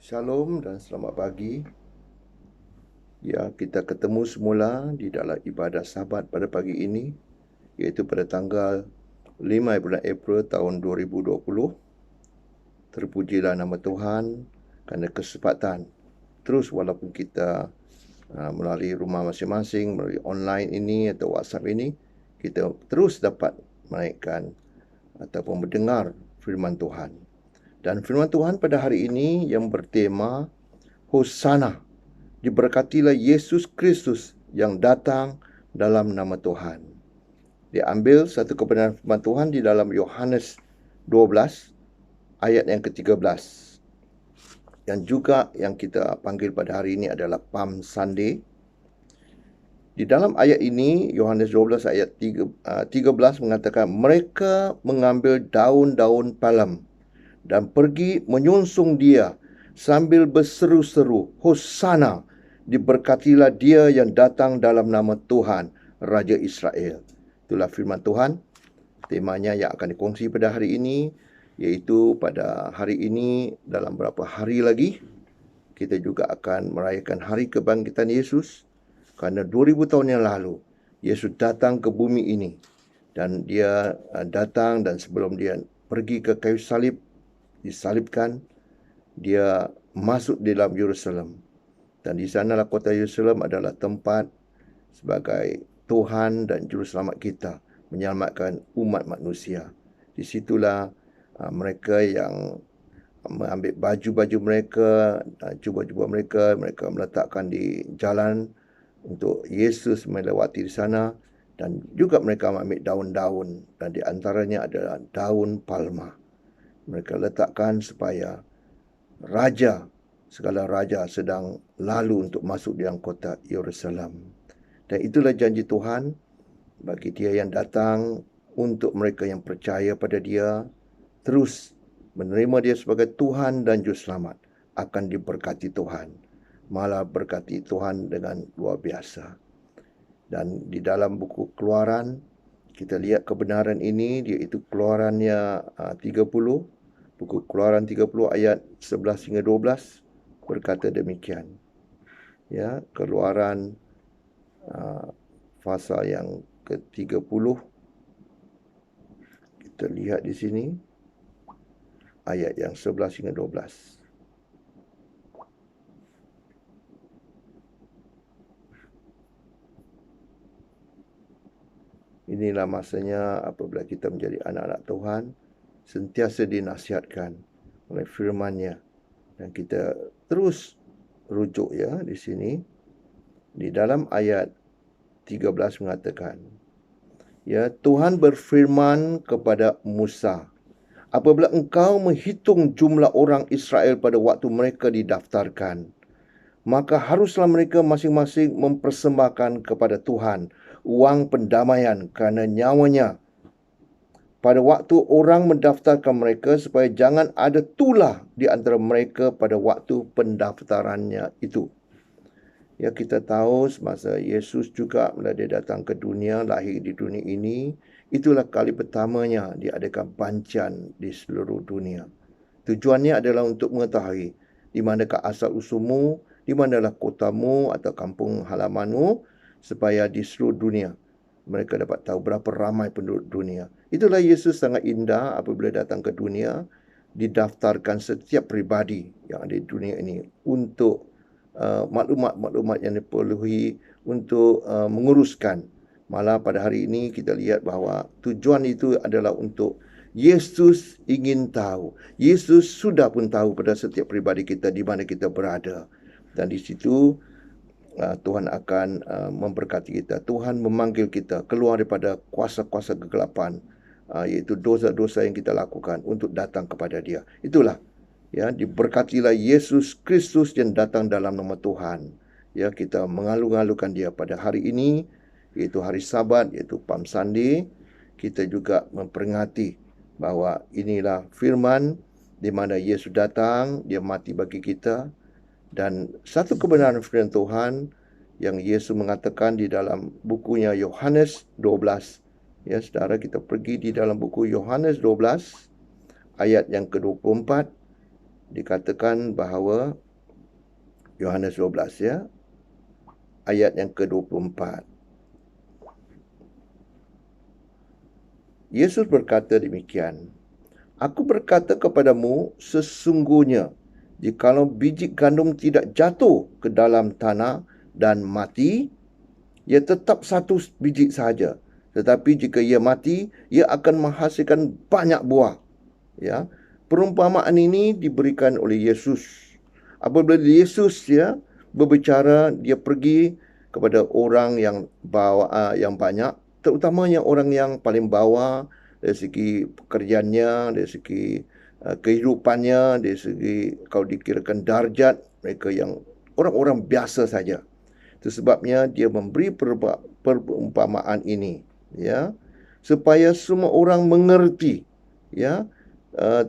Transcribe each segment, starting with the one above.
Shalom dan selamat pagi. Ya, kita ketemu semula di dalam ibadah Sabat pada pagi ini, iaitu pada tanggal 5 bulan April tahun 2020. Terpujilah nama Tuhan kerana kesempatan terus walaupun kita melalui rumah masing-masing, melalui online ini atau WhatsApp ini, kita terus dapat menaikkan ataupun mendengar firman Tuhan. Dan firman Tuhan pada hari ini yang bertema Hosana, diberkatilah Yesus Kristus yang datang dalam nama Tuhan. Diambil satu kebenaran firman Tuhan di dalam Yohanes 12 ayat yang ke-13. Dan juga yang kita panggil pada hari ini adalah Palm Sunday. Di dalam ayat ini, Yohanes 12 ayat 13 mengatakan, mereka mengambil daun-daun palem dan pergi menyunsung dia sambil berseru-seru, Hosana, diberkatilah dia yang datang dalam nama Tuhan, Raja Israel. Itulah firman Tuhan. Temanya yang akan dikongsi pada hari ini, iaitu pada hari ini dalam beberapa hari lagi, kita juga akan merayakan Hari Kebangkitan Yesus. Kerana 2000 tahun yang lalu, Yesus datang ke bumi ini. Dan dia datang dan sebelum dia pergi ke kayu salib, disalibkan, dia masuk di dalam Yerusalem. Dan di sanalah kota Yerusalem adalah tempat sebagai Tuhan dan Juruselamat kita menyelamatkan umat manusia. Di situlah mereka yang mengambil baju-baju mereka, jubah-jubah mereka meletakkan di jalan untuk Yesus melewati di sana, dan juga mereka mengambil daun-daun, dan di antaranya adalah daun palma. Mereka letakkan supaya segala raja sedang lalu untuk masuk di dalam kota Yerusalem. Dan itulah janji Tuhan bagi dia yang datang, untuk mereka yang percaya pada dia, terus menerima dia sebagai Tuhan dan Juruselamat, akan diberkati Tuhan. Malah berkati Tuhan dengan luar biasa. Dan di dalam buku Keluaran, kita lihat kebenaran ini, iaitu Keluarannya 30, buku Keluaran 30 ayat 11 hingga 12 berkata demikian. Ya, Keluaran pasal yang ke-30, kita lihat di sini ayat yang 11 hingga 12. Inilah masanya apabila kita menjadi anak-anak Tuhan, sentiasa dinasihatkan oleh firman-Nya, dan kita terus rujuk ya di sini. Di dalam ayat 13 mengatakan, ya, Tuhan berfirman kepada Musa, apabila engkau menghitung jumlah orang Israel pada waktu mereka didaftarkan, maka haruslah mereka masing-masing mempersembahkan kepada Tuhan wang pendamaian kerana nyawanya pada waktu orang mendaftarkan mereka, supaya jangan ada tulah di antara mereka pada waktu pendaftarannya itu. Ya, kita tahu semasa Yesus juga bila dia datang ke dunia, lahir di dunia ini, itulah kali pertamanya diadakan bancan di seluruh dunia. Tujuannya adalah untuk mengetahui di manakah asal usulmu, di manalah kotamu atau kampung halamanmu, supaya di seluruh dunia mereka dapat tahu berapa ramai penduduk dunia. Itulah Yesus sangat indah apabila datang ke dunia, didaftarkan setiap pribadi yang ada di dunia ini untuk maklumat-maklumat yang diperlukan untuk menguruskan. Malah pada hari ini kita lihat bahawa tujuan itu adalah untuk Yesus ingin tahu. Yesus sudah pun tahu pada setiap pribadi kita di mana kita berada. Dan di situ Tuhan akan memberkati kita. Tuhan memanggil kita keluar daripada kuasa-kuasa kegelapan, iaitu dosa-dosa yang kita lakukan, untuk datang kepada Dia. Itulah, ya, diberkatilah Yesus Kristus yang datang dalam nama Tuhan. Ya, kita mengalu-alukan Dia pada hari ini, iaitu hari Sabat, iaitu Palm Sunday. Kita juga memperingati bahawa inilah firman di mana Yesus datang, Dia mati bagi kita. Dan satu kebenaran firman Tuhan yang Yesus mengatakan di dalam bukunya Yohanes 12. Ya, saudara, kita pergi di dalam buku Yohanes 12 ayat yang ke-24. dikatakan bahawa Yohanes 12 ya, ayat yang ke-24. Yesus berkata demikian, "Aku berkata kepadamu, sesungguhnya jikalau biji gandum tidak jatuh ke dalam tanah dan mati, ia tetap satu biji sahaja. Tetapi jika ia mati, ia akan menghasilkan banyak buah." Ya, perumpamaan ini diberikan oleh Yesus. Apabila Yesus berbicara, dia pergi kepada orang yang yang banyak, terutamanya orang yang paling bawah dari segi pekerjaannya, dari segi kehidupannya, dari segi kalau dikirakan darjat, mereka yang orang-orang biasa saja. Itu sebabnya dia memberi perumpamaan ini, ya, supaya semua orang mengerti, ya.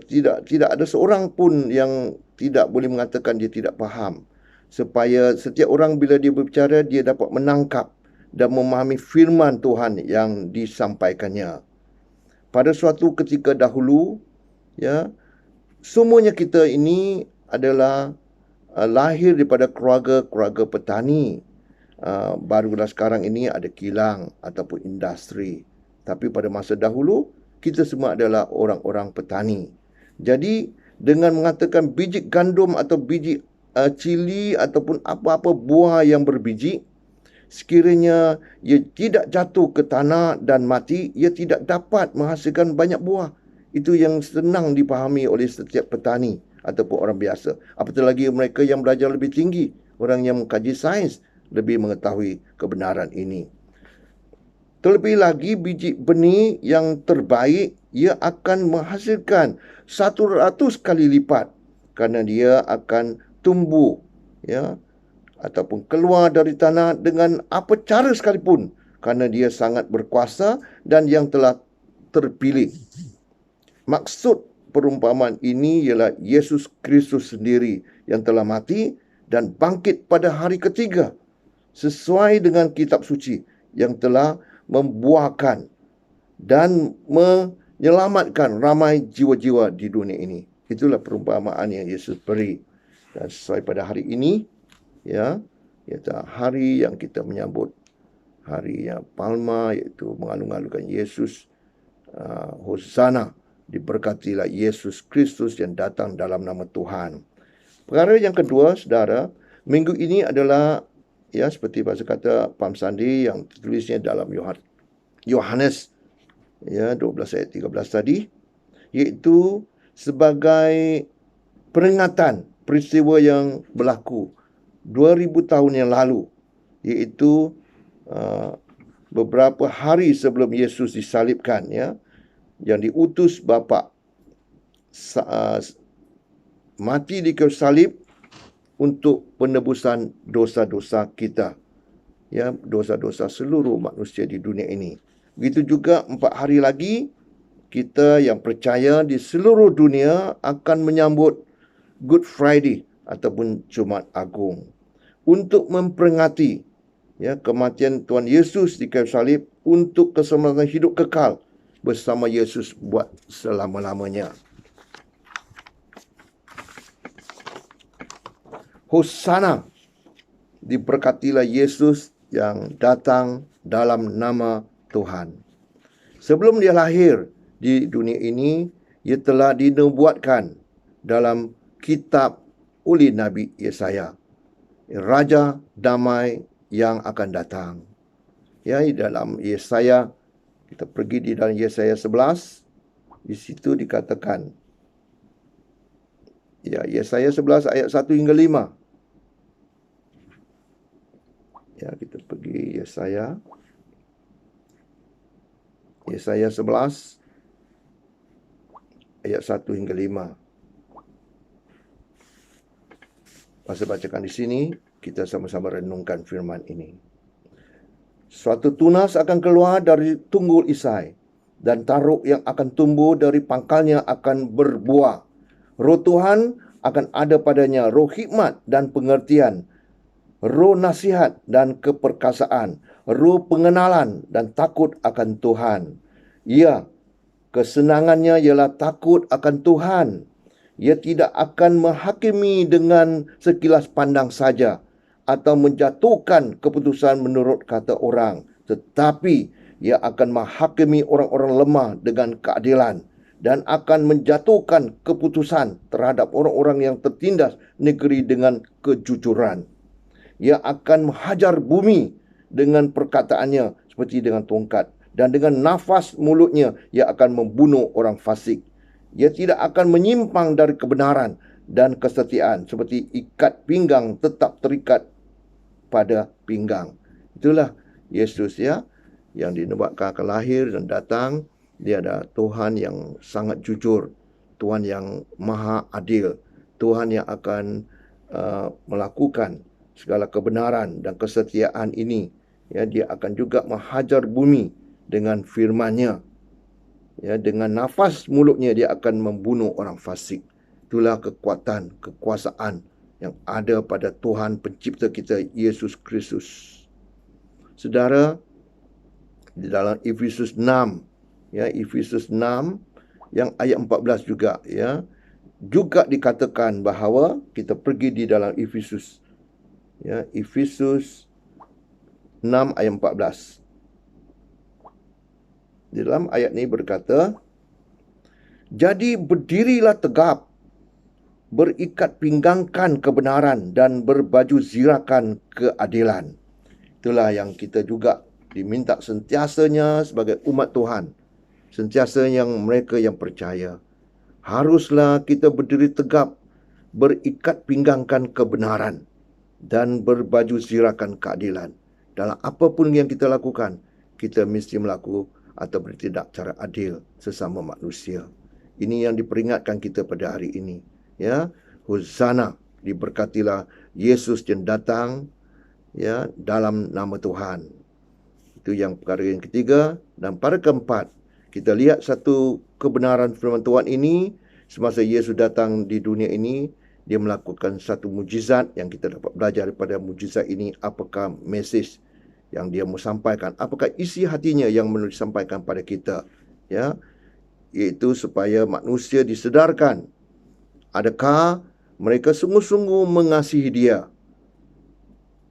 Tidak ada seorang pun yang tidak boleh mengatakan dia tidak faham, supaya setiap orang bila dia berbicara, dia dapat menangkap dan memahami firman Tuhan yang disampaikannya. Pada suatu ketika dahulu, ya, semuanya kita ini adalah lahir daripada keluarga petani. Barulah sekarang ini ada kilang ataupun industri. Tapi pada masa dahulu, kita semua adalah orang-orang petani. Jadi, dengan mengatakan biji gandum atau biji cili ataupun apa-apa buah yang berbiji, sekiranya ia tidak jatuh ke tanah dan mati, ia tidak dapat menghasilkan banyak buah. Itu yang senang dipahami oleh setiap petani ataupun orang biasa. Apatah lagi mereka yang belajar lebih tinggi, orang yang mengkaji sains, lebih mengetahui kebenaran ini. Terlebih lagi biji benih yang terbaik, ia akan menghasilkan 100 kali lipat kerana dia akan tumbuh, ya, ataupun keluar dari tanah dengan apa cara sekalipun, kerana dia sangat berkuasa dan yang telah terpilih. Maksud perumpamaan ini ialah Yesus Kristus sendiri yang telah mati dan bangkit pada hari ketiga, sesuai dengan kitab suci yang telah membuahkan dan menyelamatkan ramai jiwa-jiwa di dunia ini. Itulah perumpamaan yang Yesus beri. Dan sesuai pada hari ini, ya, iaitu hari yang kita menyambut hari yang Palma, iaitu mengalu-alukan Yesus. Hosana, diberkatilah Yesus Kristus yang datang dalam nama Tuhan. Perkara yang kedua, saudara, minggu ini adalah, ya, seperti bahasa kata Palm Sunday yang tertulisnya dalam Yohanes, ya, 12 ayat 13 tadi, iaitu sebagai peringatan peristiwa yang berlaku 2000 tahun yang lalu, iaitu beberapa hari sebelum Yesus disalibkan, ya, yang diutus Bapa mati di kayu salib untuk penebusan dosa-dosa kita, ya, dosa-dosa seluruh manusia di dunia ini. Begitu juga 4 hari lagi kita yang percaya di seluruh dunia akan menyambut Good Friday ataupun Jumat Agung untuk memperingati, ya, kematian Tuhan Yesus di kayu salib untuk keselamatan hidup kekal bersama Yesus buat selama-lamanya. Hosana, diberkatilah Yesus yang datang dalam nama Tuhan. Sebelum dia lahir di dunia ini, ia telah dinubuatkan dalam kitab oleh Nabi Yesaya, Raja damai yang akan datang. Ya, di dalam Yesaya, kita pergi di dalam Yesaya 11, di situ dikatakan, ya, Yesaya 11 ayat 1 hingga 5. Ya, kita pergi Yesaya 11 ayat 1 hingga 5. Masa bacakan di sini, kita sama-sama renungkan firman ini. Suatu tunas akan keluar dari tunggul Isai, dan taruk yang akan tumbuh dari pangkalnya akan berbuah. Roh Tuhan akan ada padanya, roh hikmat dan pengertian, roh nasihat dan keperkasaan, roh pengenalan dan takut akan Tuhan. Ya, kesenangannya ialah takut akan Tuhan. Ia tidak akan menghakimi dengan sekilas pandang saja atau menjatuhkan keputusan menurut kata orang, tetapi ia akan menghakimi orang-orang lemah dengan keadilan dan akan menjatuhkan keputusan terhadap orang-orang yang tertindas negeri dengan kejujuran. Ia akan menghajar bumi dengan perkataannya seperti dengan tongkat, dan dengan nafas mulutnya ia akan membunuh orang fasik. Ia tidak akan menyimpang dari kebenaran dan kesetiaan, seperti ikat pinggang tetap terikat pada pinggang. Itulah Yesus, ya, yang dinubuatkan akan lahir dan datang. Dia adalah Tuhan yang sangat jujur, Tuhan yang maha adil, Tuhan yang akan melakukan segala kebenaran dan kesetiaan ini. Ya, dia akan juga menghajar bumi dengan firman-Nya. Ya, dengan nafas mulutnya dia akan membunuh orang fasik. Itulah kekuatan, kekuasaan yang ada pada Tuhan pencipta kita, Yesus Kristus. Saudara, di dalam Efesus 6, ya, Efesus 6 yang ayat 14 juga, ya, juga dikatakan bahawa kita pergi di dalam Efesus, ya, Efesus 6 ayat 14. Di dalam ayat ini berkata, jadi berdirilah tegap, berikat pinggangkan kebenaran dan berbaju zirakan keadilan. Itulah yang kita juga diminta sentiasanya sebagai umat Tuhan. Sentiasa yang mereka yang percaya. Haruslah kita berdiri tegap, berikat pinggangkan kebenaran dan berbaju zirakan keadilan. Dalam apapun yang kita lakukan, kita mesti melakukan atau bertindak cara adil sesama manusia. Ini yang diperingatkan kita pada hari ini. Ya, Hosana, diberkatilah Yesus yang datang, ya, dalam nama Tuhan. Itu yang perkara yang ketiga. Dan pada keempat, kita lihat satu kebenaran firman Tuhan ini. Semasa Yesus datang di dunia ini, dia melakukan satu mujizat yang kita dapat belajar daripada mujizat ini. Apakah mesej yang dia mau sampaikan? Apakah isi hatinya yang mau disampaikan pada kita? Ya, iaitu supaya manusia disedarkan. Adakah mereka sungguh-sungguh mengasihi dia?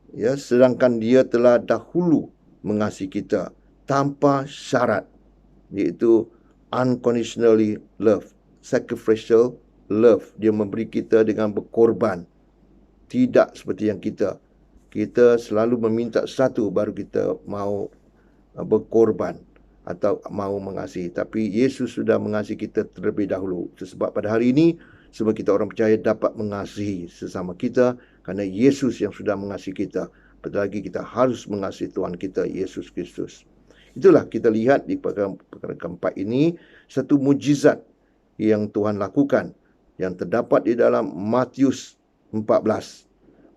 Ya, sedangkan dia telah dahulu mengasihi kita tanpa syarat, iaitu unconditionally love, sacrificial love. Dia memberi kita dengan berkorban. Tidak seperti yang kita selalu meminta sesuatu baru kita mau berkorban atau mau mengasihi. Tapi Yesus sudah mengasihi kita terlebih dahulu. Sebab pada hari ini semua kita orang percaya dapat mengasihi sesama kita kerana Yesus yang sudah mengasihi kita. Betul lagi kita harus mengasihi Tuhan kita, Yesus Kristus. Itulah kita lihat di perkara keempat ini, satu mujizat yang Tuhan lakukan yang terdapat di dalam Matius 14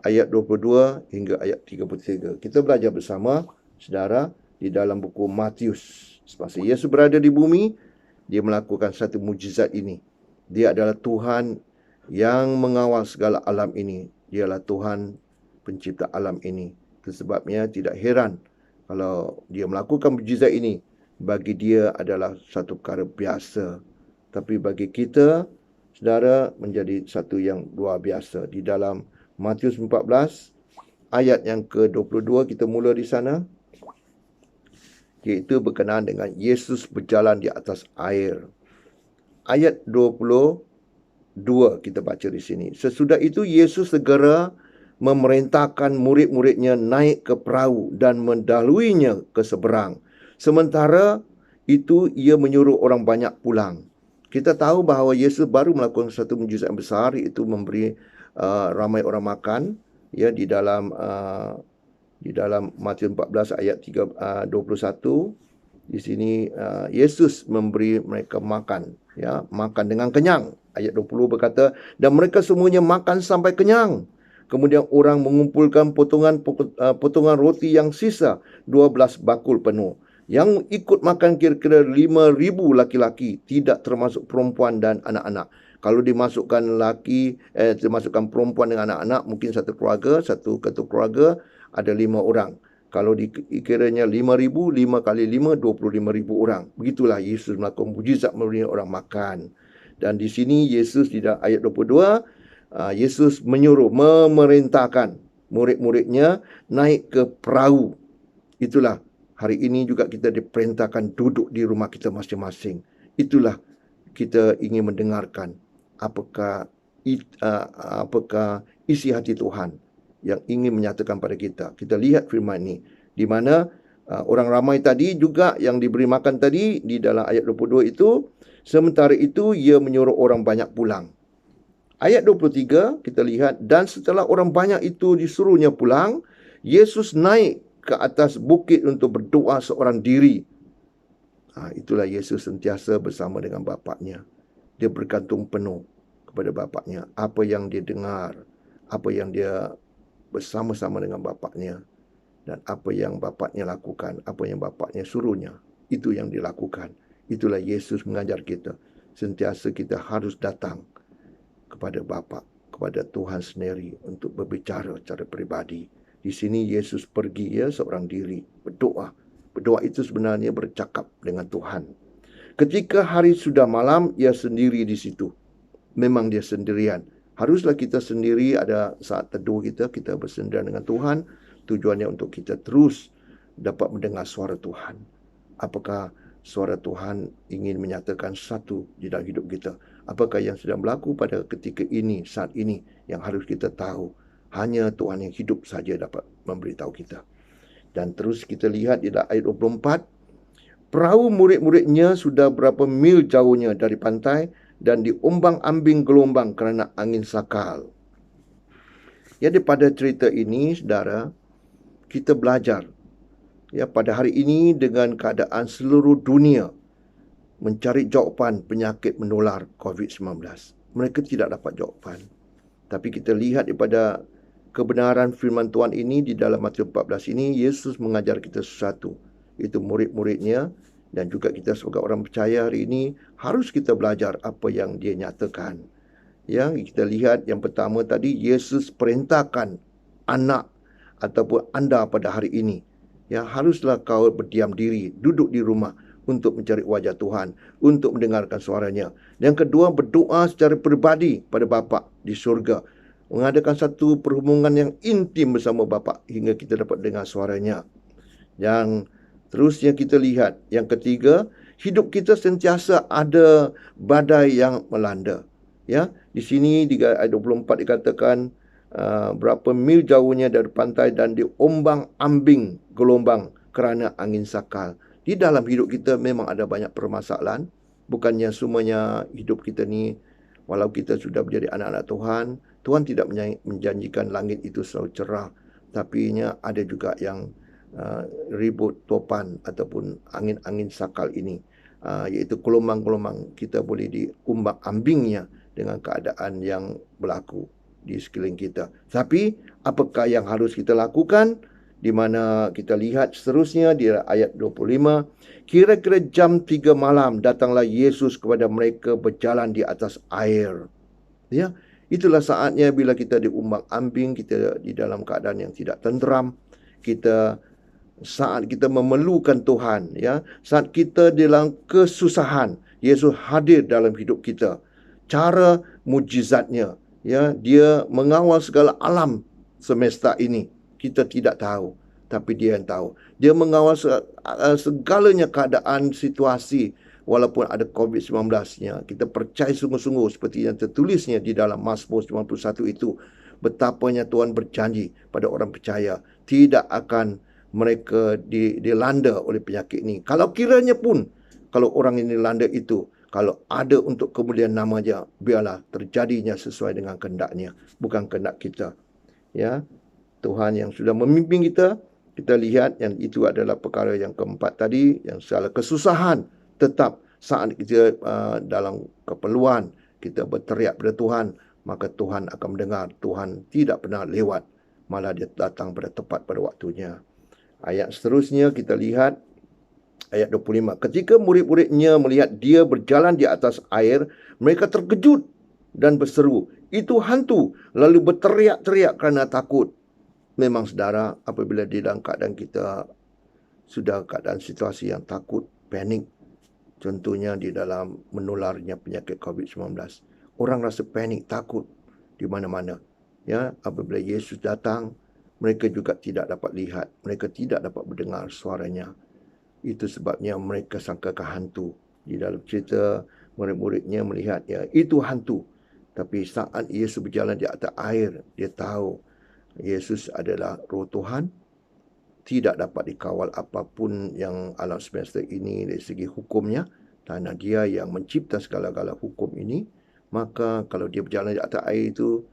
ayat 22 hingga ayat 33. Kita belajar bersama, saudara, di dalam buku Matius. Semasa Yesus berada di bumi, dia melakukan satu mujizat ini. Dia adalah Tuhan yang mengawal segala alam ini. Dialah Tuhan pencipta alam ini. Itu sebabnya tidak heran kalau dia melakukan mujizat ini. Bagi dia adalah satu perkara biasa. Tapi bagi kita, saudara, menjadi satu yang luar biasa. Di dalam Matius 14, ayat yang ke-22, kita mula di sana. Iaitu berkenaan dengan Yesus berjalan di atas air. Ayat 22 kita baca di sini. Sesudah itu Yesus segera memerintahkan murid-muridnya naik ke perahu dan mendahuluinya ke seberang. Sementara itu ia menyuruh orang banyak pulang. Kita tahu bahawa Yesus baru melakukan satu mujizat besar, iaitu memberi ramai orang makan, ya, di dalam Matius 14 ayat 21. Di sini Yesus memberi mereka makan, ya, makan dengan kenyang. Ayat 20 berkata, dan mereka semuanya makan sampai kenyang. Kemudian orang mengumpulkan potongan roti yang sisa, 12 bakul penuh. Yang ikut makan kira-kira 5,000 laki-laki, tidak termasuk perempuan dan anak-anak. Kalau dimasukkan dimasukkan perempuan dengan anak-anak, mungkin satu keluarga ada 5 orang. Kalau dikiranya 5,000, 5 kali 5, 25,000 orang. Begitulah Yesus melakukan mujizat memberi orang makan. Dan di sini Yesus di dalam ayat 22, Yesus menyuruh, memerintahkan murid-muridnya naik ke perahu. Itulah hari ini juga kita diperintahkan duduk di rumah kita masing-masing. Itulah kita ingin mendengarkan apakah isi hati Tuhan yang ingin menyatakan pada kita. Kita lihat firman ini di mana orang ramai tadi juga yang diberi makan tadi di dalam ayat 22 itu, sementara itu ia menyuruh orang banyak pulang. Ayat 23 kita lihat, dan setelah orang banyak itu disuruhnya pulang, Yesus naik ke atas bukit untuk berdoa seorang diri. Itulah Yesus sentiasa bersama dengan Bapaknya. Dia bergantung penuh kepada Bapaknya. Apa yang dia dengar, apa yang dia bersama-sama dengan Bapaknya, dan apa yang Bapaknya lakukan, apa yang Bapaknya suruhnya, itu yang dilakukan. Itulah Yesus mengajar kita. Sentiasa kita harus datang kepada Bapa, kepada Tuhan sendiri untuk berbicara secara pribadi. Di sini Yesus pergi seorang diri, berdoa. Berdoa itu sebenarnya bercakap dengan Tuhan. Ketika hari sudah malam, ia sendiri di situ. Memang dia sendirian. Haruslah kita sendiri ada saat teduh kita bersendirian dengan Tuhan. Tujuannya untuk kita terus dapat mendengar suara Tuhan. Apakah suara Tuhan ingin menyatakan satu di dalam hidup kita? Apakah yang sedang berlaku pada ketika ini, saat ini, yang harus kita tahu? Hanya Tuhan yang hidup saja dapat memberitahu kita. Dan terus kita lihat di dalam ayat 24, perahu murid-muridnya sudah berapa mil jauhnya dari pantai dan diombang-ambing gelombang kerana angin sakal. Jadi pada cerita ini, saudara, kita belajar pada hari ini dengan keadaan seluruh dunia mencari jawapan penyakit menular COVID-19. Mereka tidak dapat jawapan. Tapi kita lihat daripada kebenaran firman Tuhan ini di dalam Matius 14 ini, Yesus mengajar kita sesuatu. Itu murid-muridnya dan juga kita sebagai orang percaya hari ini harus kita belajar apa yang dia nyatakan. Yang kita lihat yang pertama tadi, Yesus perintahkan anak ataupun anda pada hari ini, haruslah kau berdiam diri, duduk di rumah untuk mencari wajah Tuhan, untuk mendengarkan suaranya. Yang kedua, berdoa secara peribadi pada Bapa di surga, mengadakan satu perhubungan yang intim bersama Bapa hingga kita dapat dengar suaranya. Yang terusnya kita lihat, yang ketiga, hidup kita sentiasa ada badai yang melanda. Di sini di ayat 24 dikatakan berapa mil jauhnya dari pantai dan diombang-ambing gelombang kerana angin sakal. Di dalam hidup kita memang ada banyak permasalahan. Bukannya semuanya hidup kita ni, walau kita sudah menjadi anak-anak Tuhan, Tuhan tidak menjanjikan langit itu selalu cerah. Tapi ada juga yang ribut, topan ataupun angin-angin sakal ini, iaitu gelombang-gelombang kita boleh diombang-ambingnya dengan keadaan yang berlaku di sekeliling kita. Tapi apakah yang harus kita lakukan? Di mana kita lihat seterusnya di ayat 25, kira-kira jam 3 malam datanglah Yesus kepada mereka berjalan di atas air. Itulah saatnya bila kita diombang-ambing, kita di dalam keadaan yang tidak tenteram, saat kita memerlukan Tuhan, saat kita dalam kesusahan, Yesus hadir dalam hidup kita. Cara mujizatnya, dia mengawal segala alam semesta ini. Kita tidak tahu, tapi dia yang tahu. Dia mengawal segalanya keadaan situasi, walaupun ada COVID-19-nya. Kita percaya sungguh-sungguh seperti yang tertulisnya di dalam Mazmur 91 itu, betapanya Tuhan berjanji pada orang percaya tidak akan mereka dilanda oleh penyakit ini. Kalau kiranya pun, kalau orang ini dilanda itu, kalau ada untuk kemuliaan nama-Nya, biarlah terjadinya sesuai dengan kehendak-Nya, bukan kehendak kita. Tuhan yang sudah memimpin kita, kita lihat yang itu adalah perkara yang keempat tadi, yang segala kesusahan tetap saat kita dalam keperluan, kita berteriak pada Tuhan, maka Tuhan akan mendengar. Tuhan tidak pernah lewat, malah dia datang pada tepat pada waktunya. Ayat seterusnya kita lihat ayat 25. Ketika murid-muridnya melihat dia berjalan di atas air, mereka terkejut dan berseru, "Itu hantu!" Lalu berteriak-teriak kerana takut. Memang saudara, apabila di dalam keadaan kita sudah keadaan situasi yang takut, panik, Contohnya di dalam menularnya penyakit COVID-19. Orang rasa panik, takut di mana-mana. Ya, apabila Yesus datang, mereka juga tidak dapat lihat, mereka tidak dapat mendengar suaranya. Itu sebabnya mereka sangkakan hantu. Di dalam cerita, murid-muridnya melihat, ya, itu hantu. Tapi saat Yesus berjalan di atas air, dia tahu Yesus adalah Roh Tuhan. Tidak dapat dikawal apapun yang alam semesta ini dari segi hukumnya, kerana dia yang mencipta segala-gala hukum ini. Maka kalau dia berjalan di atas air itu,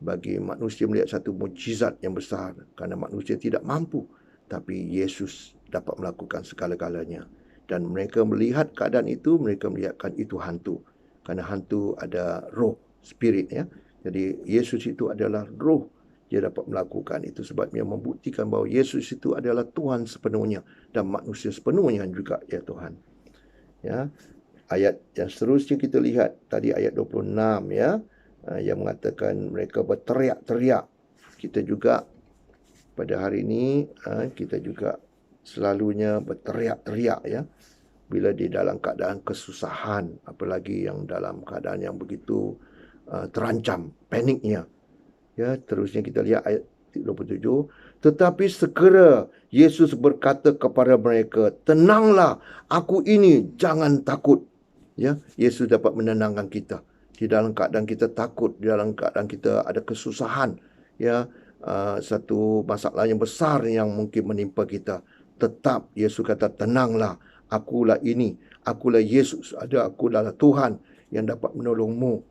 bagi manusia melihat satu mukjizat yang besar, kerana manusia tidak mampu, tapi Yesus dapat melakukan segala-galanya. Dan mereka melihat keadaan itu, mereka melihatkan itu hantu, kerana hantu ada roh, spirit, ya. Jadi Yesus itu adalah roh. Dia dapat melakukan itu, sebabnya membuktikan bahawa Yesus itu adalah Tuhan sepenuhnya dan manusia sepenuhnya juga, ya Tuhan. Ya, ayat yang seterusnya kita lihat tadi ayat 26, ya, yang mengatakan mereka berteriak-teriak. Kita juga pada hari ini kita juga selalunya berteriak-teriak, ya, bila di dalam keadaan kesusahan, apalagi yang dalam keadaan yang begitu terancam, paniknya. Ya, terusnya kita lihat ayat 27. Tetapi segera Yesus berkata kepada mereka, "Tenanglah, aku ini, jangan takut." Ya, Yesus dapat menenangkan kita di dalam keadaan kita takut, di dalam keadaan kita ada kesusahan, ya, satu masalah yang besar yang mungkin menimpa kita. Tetap Yesus kata, "Tenanglah, akulah ini, akulah Yesus, akulah Tuhan yang dapat menolongmu."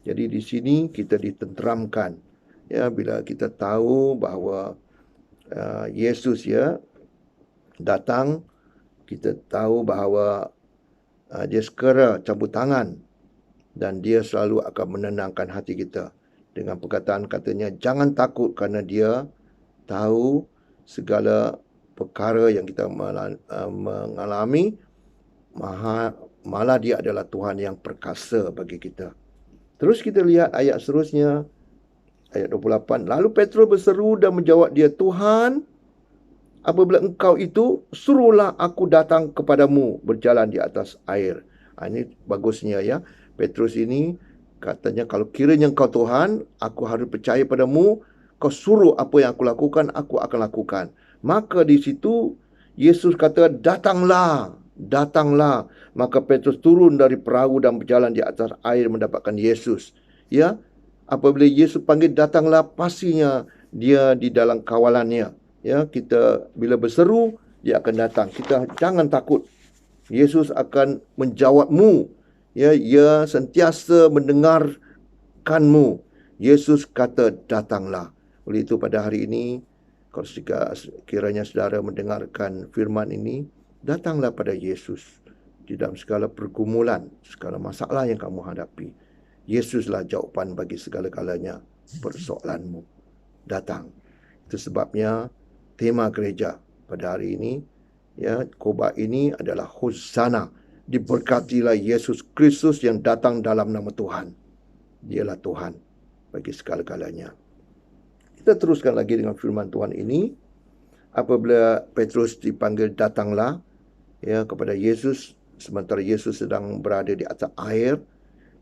Jadi di sini kita ditenteramkan. Ya, bila kita tahu bahawa Yesus, ya, datang, kita tahu bahawa dia segera cabut tangan dan dia selalu akan menenangkan hati kita dengan perkataan katanya, jangan takut, kerana dia tahu segala perkara yang kita mengalami. Malah dia adalah Tuhan yang perkasa bagi kita. Terus kita lihat ayat seterusnya, ayat 28. Lalu Petrus berseru dan menjawab dia, "Tuhan, apabila engkau itu, suruhlah aku datang kepadamu berjalan di atas air." Ini bagusnya, ya. Petrus ini katanya, kalau kiranya engkau Tuhan, aku harus percaya padamu. Kau suruh apa yang aku lakukan, aku akan lakukan. Maka di situ Yesus kata, "Datanglah, datanglah." Maka Petrus turun dari perahu dan berjalan di atas air mendapatkan Yesus. Ya, apabila Yesus panggil datanglah, pastinya dia di dalam kawalannya. Ya, kita bila berseru, dia akan datang. Kita jangan takut. Yesus akan menjawabmu. Ya, ia sentiasa mendengarkanmu. Yesus kata datanglah. Oleh itu pada hari ini, kalau kiranya saudara mendengarkan firman ini, datanglah pada Yesus di dalam segala pergumulan, segala masalah yang kamu hadapi. Yesuslah jawapan bagi segala-galanya persoalanmu. Datang. Itu sebabnya tema gereja pada hari ini, ya, khotbah ini adalah Hosana. Diberkatilah Yesus Kristus yang datang dalam nama Tuhan. Dialah Tuhan bagi segala-galanya. Kita teruskan lagi dengan firman Tuhan ini. Apabila Petrus dipanggil datanglah, ya, kepada Yesus, sementara Yesus sedang berada di atas air,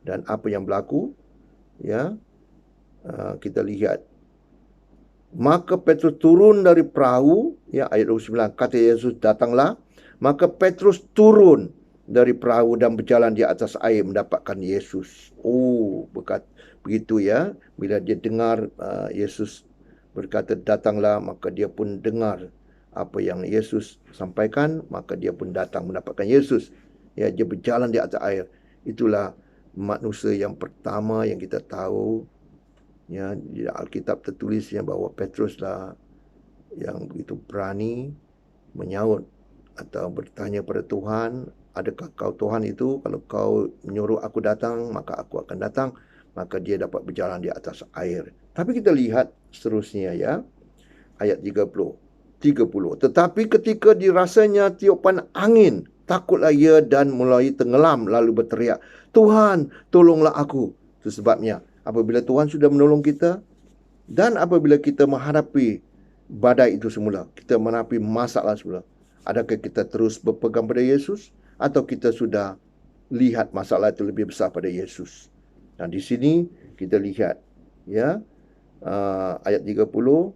dan apa yang berlaku, ya, kita lihat. Maka Petrus turun dari perahu, ya, ayat 29, kata Yesus, "Datanglah." Maka Petrus turun dari perahu dan berjalan di atas air mendapatkan Yesus. Begitu, ya. Bila dia dengar Yesus berkata datanglah, maka dia pun dengar apa yang Yesus sampaikan, maka dia pun datang mendapatkan Yesus. Ya, dia berjalan di atas air. Itulah manusia yang pertama yang kita tahu, ya, di Alkitab tertulisnya bahawa Petruslah yang begitu berani menyaut atau bertanya pada Tuhan, "Adakah kau Tuhan itu? Kalau kau menyuruh aku datang, maka aku akan datang." Maka dia dapat berjalan di atas air. Tapi kita lihat seterusnya, ya, ayat 30. Tetapi ketika dirasanya tiupan angin, takutlah ia dan mulai tenggelam, lalu berteriak, "Tuhan, tolonglah aku." Itu sebabnya apabila Tuhan sudah menolong kita, dan apabila kita menghadapi badai itu semula, kita menghadapi masalah semula, adakah kita terus berpegang pada Yesus? atau kita sudah lihat masalah itu lebih besar pada Yesus. Dan di sini kita lihat ya ayat 30,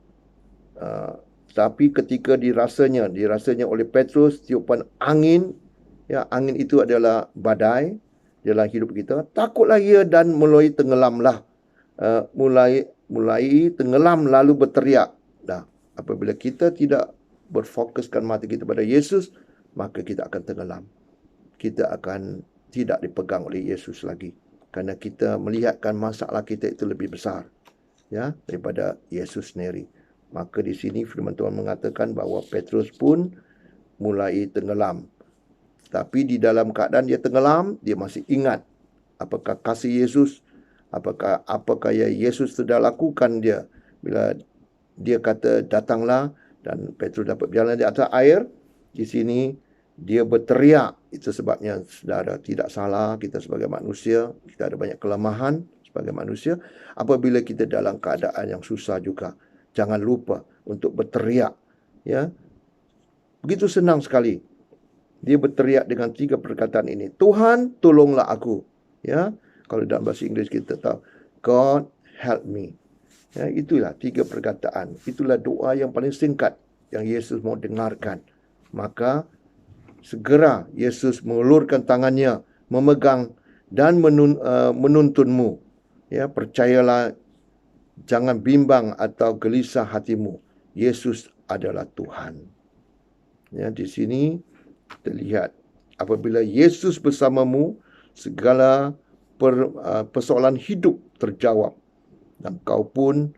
tapi ketika dirasanya oleh Petrus tiupan angin, ya, angin itu adalah badai dalam hidup kita, takutlah ia dan mulai tenggelamlah. Mulai tenggelam lalu berteriak. Nah, apabila kita tidak berfokuskan mata kita pada Yesus, maka kita akan tenggelam. Kita akan tidak dipegang oleh Yesus lagi, kerana kita melihatkan masalah kita itu lebih besar, ya, daripada Yesus sendiri. Maka di sini firman Tuhan mengatakan bahawa Petrus pun mulai tenggelam. Tapi di dalam keadaan dia tenggelam, dia masih ingat apakah kasih Yesus, apakah yang Yesus sudah lakukan dia bila dia kata datanglah dan Petrus dapat berjalan di atas air. Di sini dia berteriak. Itu sebabnya, saudara, tidak salah kita sebagai manusia, kita ada banyak kelemahan sebagai manusia. Apabila kita dalam keadaan yang susah juga, jangan lupa untuk berteriak, ya. Begitu senang sekali dia berteriak dengan 3 perkataan ini. Tuhan, tolonglah aku. Ya, kalau dalam bahasa Inggeris kita tahu, God help me. Ya, itulah 3 perkataan. Itulah doa yang paling singkat yang Yesus mau dengarkan. Maka segera Yesus mengulurkan tangannya, memegang dan menuntunmu. Ya, percayalah, jangan bimbang atau gelisah hatimu. Yesus adalah Tuhan. Ya, di sini kita lihat, apabila Yesus bersamamu, segala persoalan hidup terjawab dan kau pun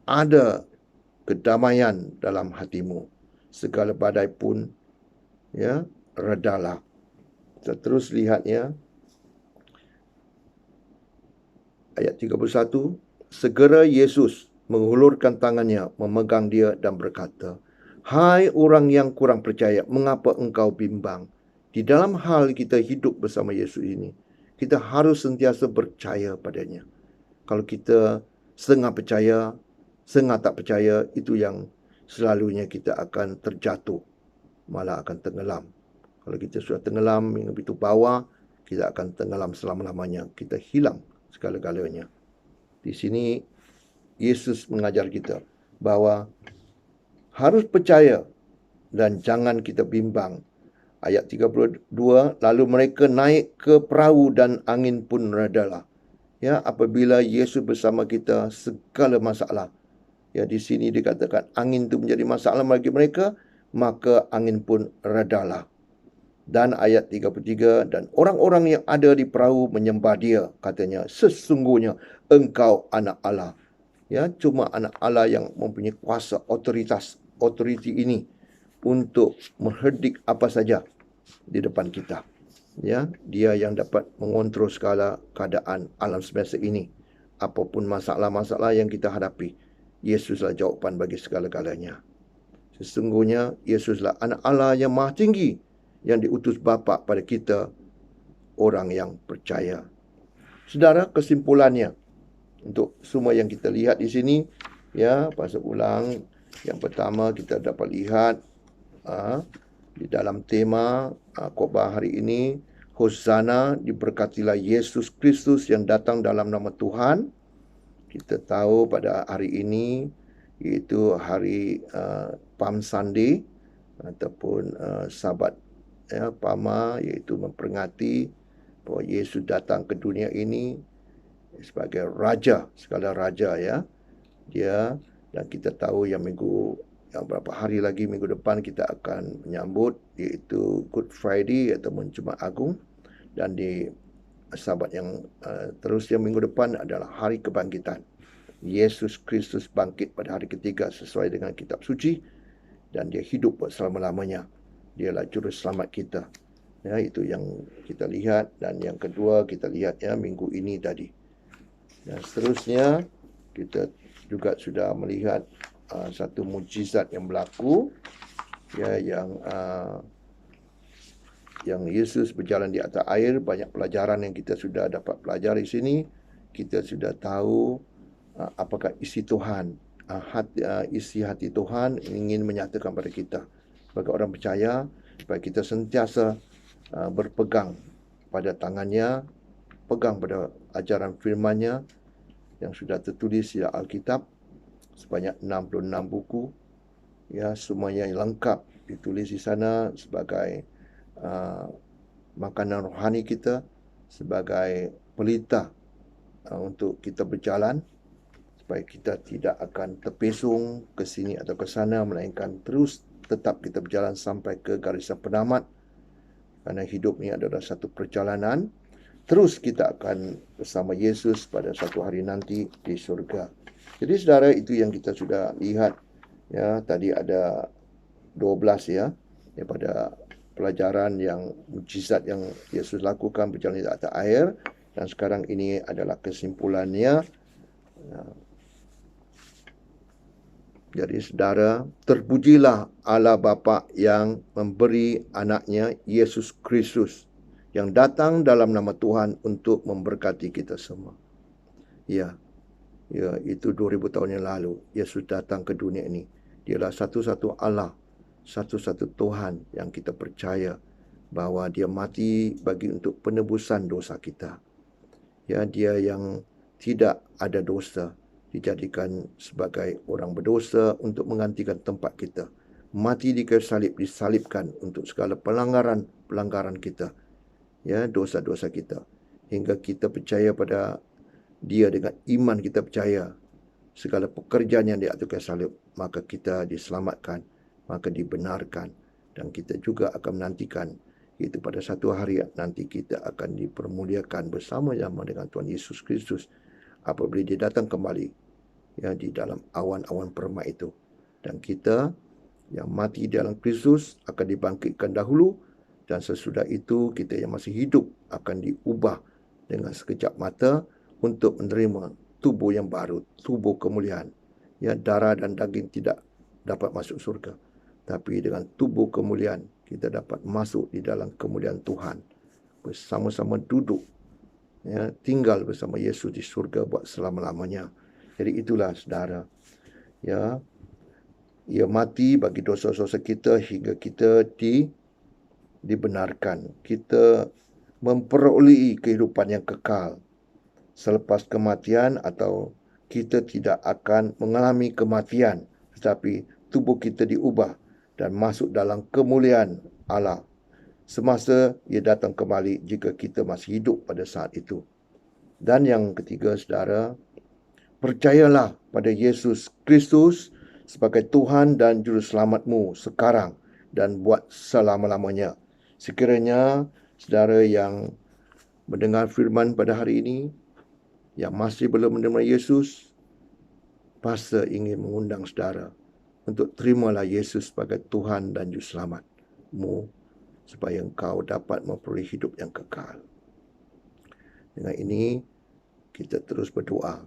ada kedamaian dalam hatimu. Segala badai pun, ya, redalah. Kita terus lihatnya. Ayat 31. Segera Yesus menghulurkan tangannya, memegang dia dan berkata, Hai orang yang kurang percaya, mengapa engkau bimbang? Di dalam hal kita hidup bersama Yesus ini, kita harus sentiasa percaya padanya. Kalau kita setengah percaya, setengah tak percaya, itu yang selalunya kita akan terjatuh, malah akan tenggelam. Kalau kita sudah tenggelam hingga begitu bawah, kita akan tenggelam selama-lamanya. Kita hilang segala-galanya. Di sini Yesus mengajar kita bahawa harus percaya dan jangan kita bimbang. Ayat 32, lalu mereka naik ke perahu dan angin pun redalah. Ya, apabila Yesus bersama kita, segala masalah, ya, di sini dikatakan angin itu menjadi masalah bagi mereka, maka angin pun redalah. Dan ayat 33, dan orang-orang yang ada di perahu menyembah dia, katanya, sesungguhnya engkau anak Allah. Ya, cuma anak Allah yang mempunyai kuasa, otoriti ini untuk mengherdik apa saja di depan kita. Ya, dia yang dapat mengontrol segala keadaan alam semesta ini. Apapun masalah-masalah yang kita hadapi, Yesuslah jawapan bagi segala-galanya. Sesungguhnya Yesuslah anak Allah yang maha tinggi, yang diutus Bapa pada kita, orang yang percaya. Saudara, kesimpulannya untuk semua yang kita lihat di sini, ya, pasal ulang yang pertama kita dapat lihat di dalam tema khotbah hari ini, Hosana, diberkatilah Yesus Kristus yang datang dalam nama Tuhan. Kita tahu pada hari ini, iaitu hari Palm Sunday ataupun Sabat, ya, Palma, iaitu memperingati bahawa Yesus datang ke dunia ini sebagai raja, segala raja, ya. Dia, dan kita tahu yang beberapa hari lagi, minggu depan kita akan menyambut, iaitu Good Friday ataupun Jumaat Agung. Dan di Sabat yang terusnya minggu depan adalah hari kebangkitan. Yesus Kristus bangkit pada hari ketiga sesuai dengan kitab suci, dan dia hidup selama-lamanya. Dialah juru selamat kita. Ya, itu yang kita lihat. Dan yang kedua kita lihat, ya, minggu ini tadi. Dan seterusnya kita juga sudah melihat satu mukjizat yang berlaku, ya, yang Yesus berjalan di atas air. Banyak pelajaran yang kita sudah dapat pelajari di sini. Kita sudah tahu apakah isi Tuhan, isi hati Tuhan ingin menyatakan pada kita sebagai orang percaya, supaya kita sentiasa berpegang pada tangannya, pegang pada ajaran firman-Nya yang sudah tertulis di Alkitab sebanyak 66 buku. Ya, semuanya lengkap ditulis di sana sebagai makanan rohani kita, sebagai pelita untuk kita berjalan, supaya kita tidak akan terpesong ke sini atau ke sana, melainkan terus tetap kita berjalan sampai ke garisan penamat. Kerana hidup ini adalah satu perjalanan, terus kita akan bersama Yesus pada satu hari nanti di surga. Jadi saudara, itu yang kita sudah lihat. Ya, tadi ada 12 ya, daripada pelajaran yang mukjizat yang Yesus lakukan berjalan di atas air, dan sekarang ini adalah kesimpulannya. Jadi saudara, terpujilah Allah Bapa yang memberi anaknya Yesus Kristus yang datang dalam nama Tuhan untuk memberkati kita semua. Ya, itu 2000 tahun yang lalu Yesus datang ke dunia ini. Dialah satu-satu Allah, satu-satu Tuhan yang kita percaya bahawa dia mati bagi untuk penebusan dosa kita. Ya, dia yang tidak ada dosa dijadikan sebagai orang berdosa untuk menggantikan tempat kita. Mati di kayu salib, disalibkan untuk segala pelanggaran kita. Ya, dosa-dosa kita. Hingga kita percaya pada dia dengan iman kita percaya segala pekerjaan yang di atas kayu salib, maka kita diselamatkan, maka dibenarkan, dan kita juga akan menantikan itu pada satu hari nanti kita akan dipermuliakan bersama-sama dengan Tuhan Yesus Kristus apabila dia datang kembali, ya, di dalam awan-awan permai itu. Dan kita yang mati di dalam Kristus akan dibangkitkan dahulu, dan sesudah itu kita yang masih hidup akan diubah dengan sekejap mata untuk menerima tubuh yang baru, tubuh kemuliaan. Ya, darah dan daging tidak dapat masuk surga, tapi dengan tubuh kemuliaan kita dapat masuk di dalam kemuliaan Tuhan, bersama-sama duduk, ya, tinggal bersama Yesus di surga buat selama-lamanya. Jadi itulah saudara, ya, ia mati bagi dosa-dosa kita hingga kita dibenarkan. Kita memperoleh kehidupan yang kekal selepas kematian, atau kita tidak akan mengalami kematian, tetapi tubuh kita diubah dan masuk dalam kemuliaan Allah semasa ia datang kembali jika kita masih hidup pada saat itu. Dan yang ketiga saudara, percayalah pada Yesus Kristus sebagai Tuhan dan Juru Selamatmu sekarang dan buat selama-lamanya. Sekiranya saudara yang mendengar firman pada hari ini, yang masih belum menerima Yesus, pastor ingin mengundang saudara untuk terimalah Yesus sebagai Tuhan dan Juru Selamatmu, supaya engkau dapat memperoleh hidup yang kekal. Dengan ini, kita terus berdoa.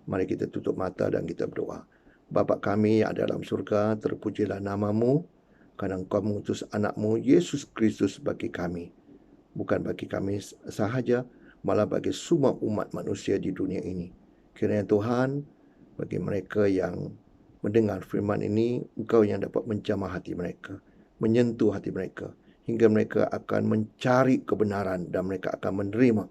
Mari kita tutup mata dan kita berdoa. Bapa kami yang ada dalam surga, terpujilah nama-Mu, kerana Engkau mengutus anak-Mu, Yesus Kristus bagi kami. Bukan bagi kami sahaja, malah bagi semua umat manusia di dunia ini. Kiranya Tuhan, bagi mereka yang mendengar firman ini, Engkau yang dapat menjamah hati mereka, menyentuh hati mereka, hingga mereka akan mencari kebenaran dan mereka akan menerima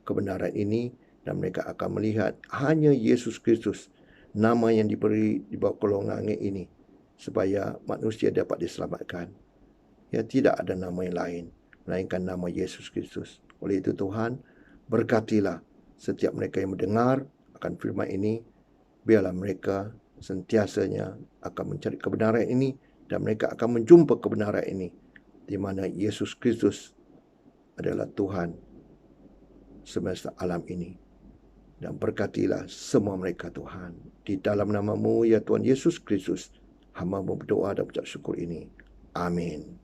kebenaran ini, dan mereka akan melihat hanya Yesus Kristus, nama yang diberi di bawah kolong langit ini, supaya manusia dapat diselamatkan. Ya, tidak ada nama yang lain melainkan nama Yesus Kristus. Oleh itu Tuhan, berkatilah setiap mereka yang mendengar akan firman ini. Biarlah mereka sentiasanya akan mencari kebenaran ini, dan mereka akan menjumpa kebenaran ini, di mana Yesus Kristus adalah Tuhan semesta alam ini. Dan berkatilah semua mereka Tuhan. Di dalam nama-Mu ya Tuhan Yesus Kristus, hamba-Mu berdoa dan ucap syukur ini. Amin.